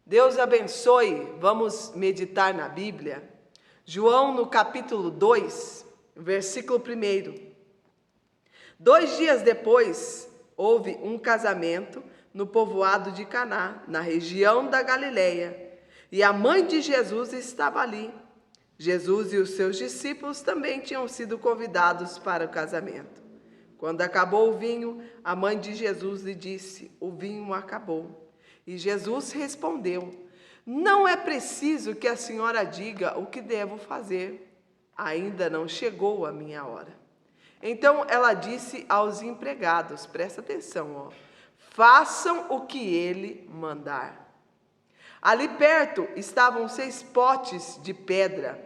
Deus abençoe. Vamos meditar na Bíblia. João, no capítulo 2, versículo 1. 2 dias depois, houve um casamento no povoado de Caná, na região da Galileia, e a mãe de Jesus estava ali. Jesus e os seus discípulos também tinham sido convidados para o casamento. Quando acabou o vinho, a mãe de Jesus lhe disse: "O vinho acabou." E Jesus respondeu: "Não é preciso que a senhora diga o que devo fazer. Ainda não chegou a minha hora." Então ela disse aos empregados, presta atenção, façam o que ele mandar. Ali perto estavam 6 potes de pedra.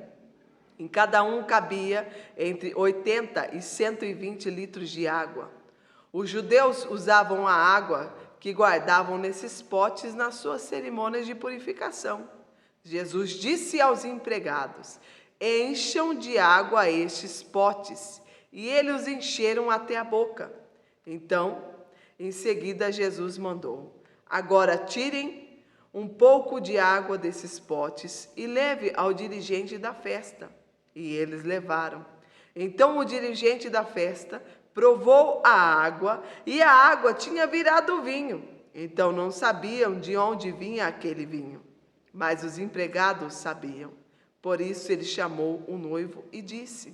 Em cada um cabia entre 80 e 120 litros de água. Os judeus usavam a água que guardavam nesses potes nas suas cerimônias de purificação. Jesus disse aos empregados: "Encham de água estes potes." E eles os encheram até a boca. Então, em seguida, Jesus mandou: "Agora tirem um pouco de água desses potes e leve ao dirigente da festa." E eles levaram. Então o dirigente da festa provou a água, e a água tinha virado vinho. Então não sabiam de onde vinha aquele vinho, mas os empregados sabiam. Por isso ele chamou o noivo e disse: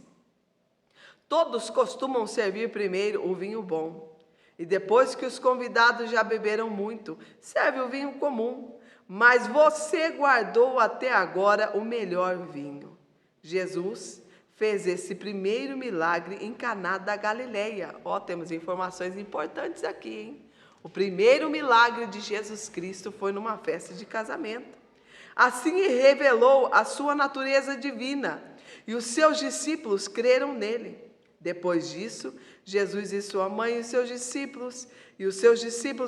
"Todos costumam servir primeiro o vinho bom, e depois que os convidados já beberam muito, serve o vinho comum. Mas você guardou até agora o melhor vinho." Jesus fez esse primeiro milagre em Caná da Galileia. Temos informações importantes aqui, hein? O primeiro milagre de Jesus Cristo foi numa festa de casamento. Assim revelou a sua natureza divina, e os seus discípulos creram nele. Depois disso, Jesus e sua mãe e seus discípulos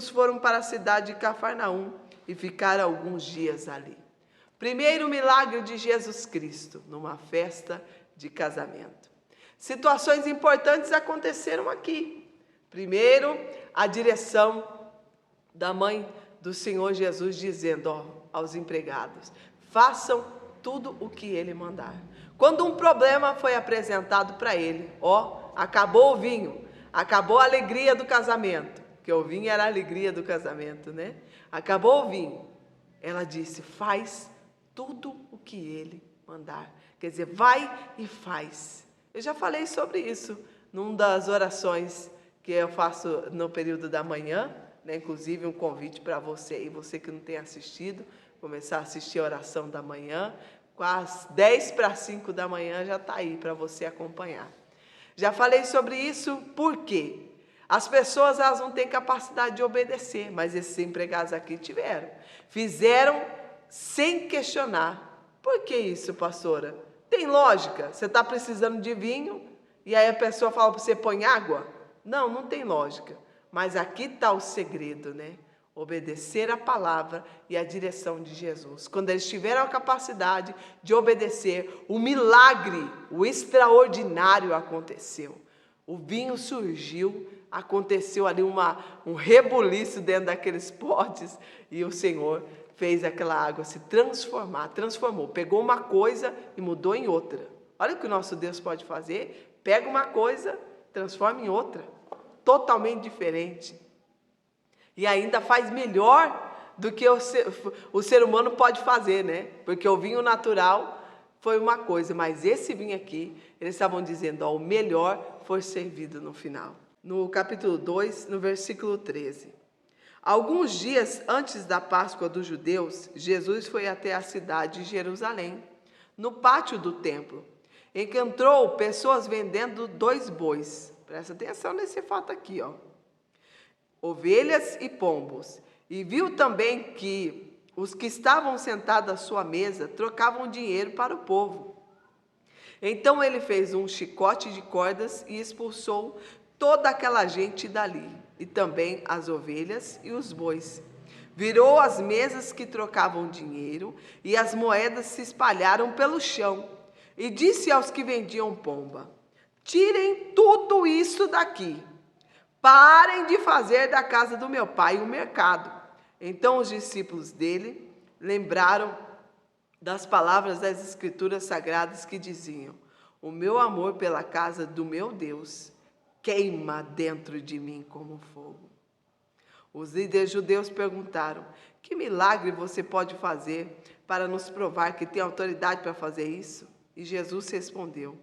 foram para a cidade de Cafarnaum e ficaram alguns dias ali. Primeiro milagre de Jesus Cristo, numa festa de casamento. Situações importantes aconteceram aqui. Primeiro, a direção da mãe do Senhor Jesus dizendo aos empregados: façam tudo o que ele mandar. Quando um problema foi apresentado para ele, acabou o vinho, acabou a alegria do casamento, que o vinho era a alegria do casamento, né? Acabou o vinho. Ela disse: faz tudo o que ele mandar. Quer dizer, vai e faz. Eu já falei sobre isso numa das orações que eu faço no período da manhã, né? Inclusive um convite para você, e você que não tem assistido, começar a assistir a oração da manhã, às 4:50 da manhã já está aí para você acompanhar. Já falei sobre isso porque as pessoas elas não têm capacidade de obedecer, mas esses empregados aqui tiveram. Fizeram sem questionar. Por que isso, pastora? Tem lógica? Você está precisando de vinho e aí a pessoa fala para você: põe água? Não, não tem lógica. Mas aqui está o segredo, né? Obedecer a palavra e a direção de Jesus. Quando eles tiveram a capacidade de obedecer, o milagre, o extraordinário aconteceu. O vinho surgiu, aconteceu ali um rebuliço dentro daqueles potes e o Senhor fez aquela água se transformou. Pegou uma coisa e mudou em outra. Olha o que o nosso Deus pode fazer. Pega uma coisa, transforma em outra. Totalmente diferente. E ainda faz melhor do que o ser humano pode fazer, né? Porque o vinho natural foi uma coisa, mas esse vinho aqui, eles estavam dizendo, o melhor foi servido no final. No capítulo 2, no versículo 13. Alguns dias antes da Páscoa dos judeus, Jesus foi até a cidade de Jerusalém, no pátio do templo. Encontrou pessoas vendendo 2 bois. Presta atenção nesse fato aqui, ovelhas e pombos. E viu também que os que estavam sentados à sua mesa trocavam dinheiro para o povo. Então ele fez um chicote de cordas e expulsou toda aquela gente dali, e também as ovelhas e os bois. Virou as mesas que trocavam dinheiro, e as moedas se espalharam pelo chão. E disse aos que vendiam pomba: tirem tudo isso daqui. Parem de fazer da casa do meu pai um mercado. Então os discípulos dele lembraram das palavras das Escrituras Sagradas que diziam: o meu amor pela casa do meu Deus queima dentro de mim como fogo. Os líderes judeus perguntaram: que milagre você pode fazer para nos provar que tem autoridade para fazer isso? E Jesus respondeu: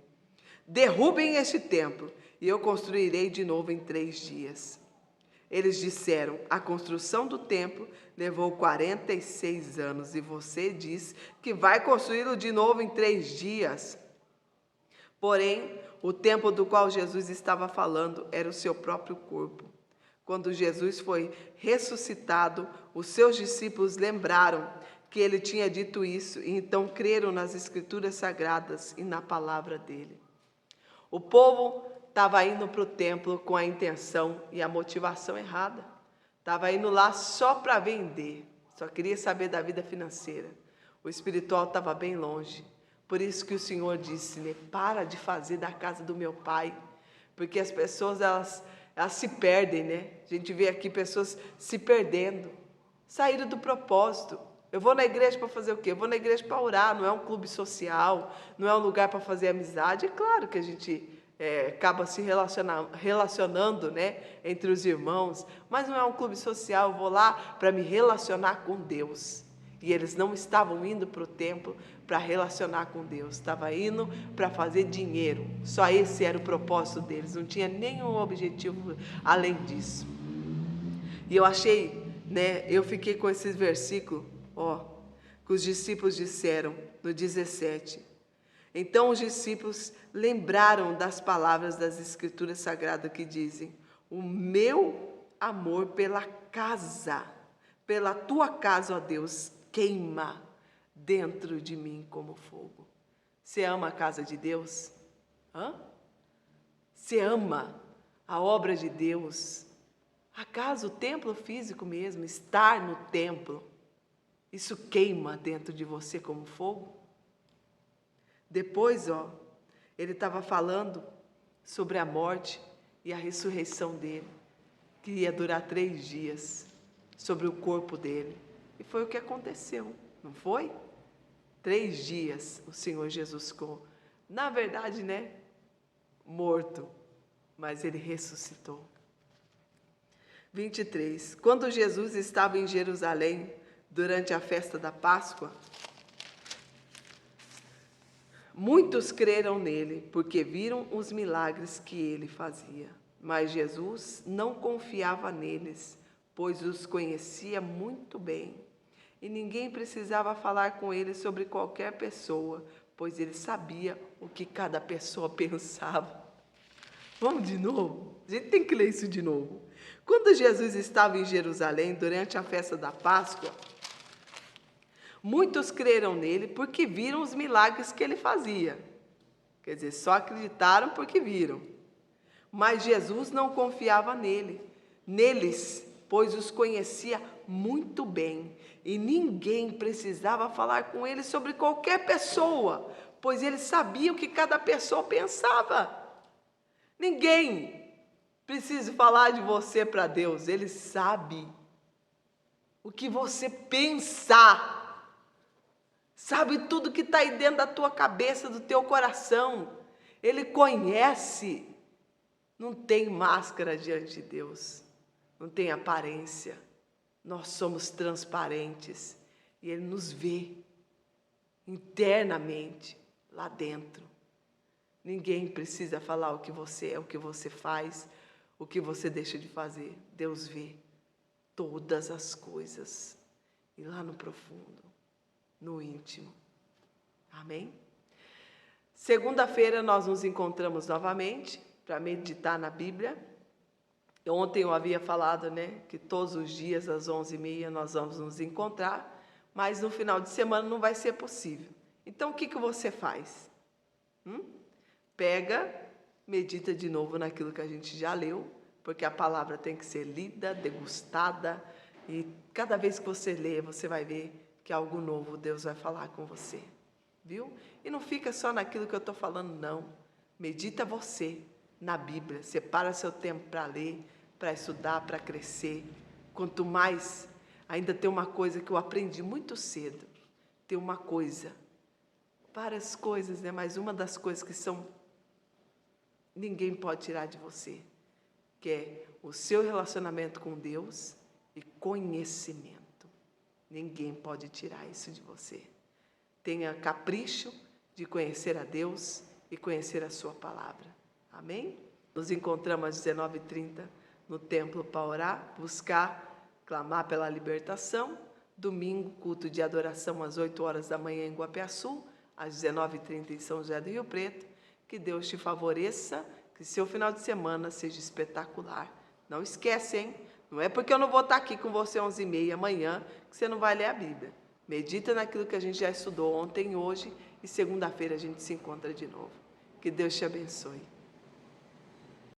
derrubem este templo e eu construirei de novo em 3 dias. Eles disseram: a construção do templo levou 46 anos e você diz que vai construí-lo de novo em 3 dias. Porém, o templo do qual Jesus estava falando era o seu próprio corpo. Quando Jesus foi ressuscitado, os seus discípulos lembraram que ele tinha dito isso e então creram nas Escrituras Sagradas e na palavra dele. O povo estava indo para o templo com a intenção e a motivação errada. Estava indo lá só para vender, só queria saber da vida financeira. O espiritual estava bem longe. Por isso que o Senhor disse, né, para de fazer da casa do meu pai, porque as pessoas elas se perdem, né? A gente vê aqui pessoas se perdendo, saíram do propósito. Eu vou na igreja para fazer o quê? Eu vou na igreja para orar, não é um clube social, não é um lugar para fazer amizade. É claro que a gente acaba se relacionando, né, entre os irmãos, mas não é um clube social. Eu vou lá para me relacionar com Deus. E eles não estavam indo para o templo para relacionar com Deus, estavam indo para fazer dinheiro. Só esse era o propósito deles, não tinha nenhum objetivo além disso. E eu achei, né, eu fiquei com esse versículo, que os discípulos disseram no 17. Então os discípulos lembraram das palavras das Escrituras Sagradas que dizem: o meu amor pela tua casa, ó Deus, queima dentro de mim como fogo. Você ama a casa de Deus? Você ama a obra de Deus? A casa, o templo físico mesmo, estar no templo, isso queima dentro de você como fogo? Depois, ele estava falando sobre a morte e a ressurreição dele, que ia durar 3 dias, sobre o corpo dele. E foi o que aconteceu, não foi? 3 dias o Senhor Jesus ficou, na verdade, né, morto, mas ele ressuscitou. 23. Quando Jesus estava em Jerusalém, durante a festa da Páscoa, muitos creram nele, porque viram os milagres que ele fazia. Mas Jesus não confiava neles, pois os conhecia muito bem. E ninguém precisava falar com ele sobre qualquer pessoa, pois ele sabia o que cada pessoa pensava. Vamos de novo? A gente tem que ler isso de novo. Quando Jesus estava em Jerusalém, durante a festa da Páscoa, muitos creram nele porque viram os milagres que ele fazia. Quer dizer, só acreditaram porque viram. Mas Jesus não confiava neles, pois os conhecia muito bem. E ninguém precisava falar com ele sobre qualquer pessoa, pois ele sabia o que cada pessoa pensava. Ninguém precisa falar de você para Deus, ele sabe o que você pensa, sabe tudo que está aí dentro da tua cabeça, do teu coração, ele conhece. Não tem máscara diante de Deus, não tem aparência, nós somos transparentes e ele nos vê internamente, lá dentro. Ninguém precisa falar o que você é, o que você faz, o que você deixa de fazer. Deus vê todas as coisas. E lá no profundo, no íntimo. Amém? Segunda-feira nós nos encontramos novamente para meditar na Bíblia. Ontem eu havia falado, né, que todos os dias às 11h30 nós vamos nos encontrar, mas no final de semana não vai ser possível. Então o que você faz? Pega, medita de novo naquilo que a gente já leu, porque a palavra tem que ser lida, degustada, e cada vez que você lê, você vai ver que algo novo Deus vai falar com você, viu? E não fica só naquilo que eu estou falando, não. Medita você na Bíblia, separa seu tempo para ler, para estudar, para crescer. Quanto mais Ainda tem uma coisa que eu aprendi muito cedo. Tem uma coisa, várias coisas, né? Mas uma das coisas que ninguém pode tirar de você, que é o seu relacionamento com Deus e conhecimento. Ninguém pode tirar isso de você. Tenha capricho de conhecer a Deus e conhecer a sua palavra. Amém? Nos encontramos às 19h30 no templo para orar, buscar, clamar pela libertação. Domingo, culto de adoração às 8 horas da manhã em Guapiaçu, às 19h30 em São José do Rio Preto. Que Deus te favoreça, que seu final de semana seja espetacular. Não esquece, hein? Não é porque eu não vou estar aqui com você às 11h30 amanhã que você não vai ler a Bíblia. Medita naquilo que a gente já estudou ontem e hoje, e segunda-feira a gente se encontra de novo. Que Deus te abençoe.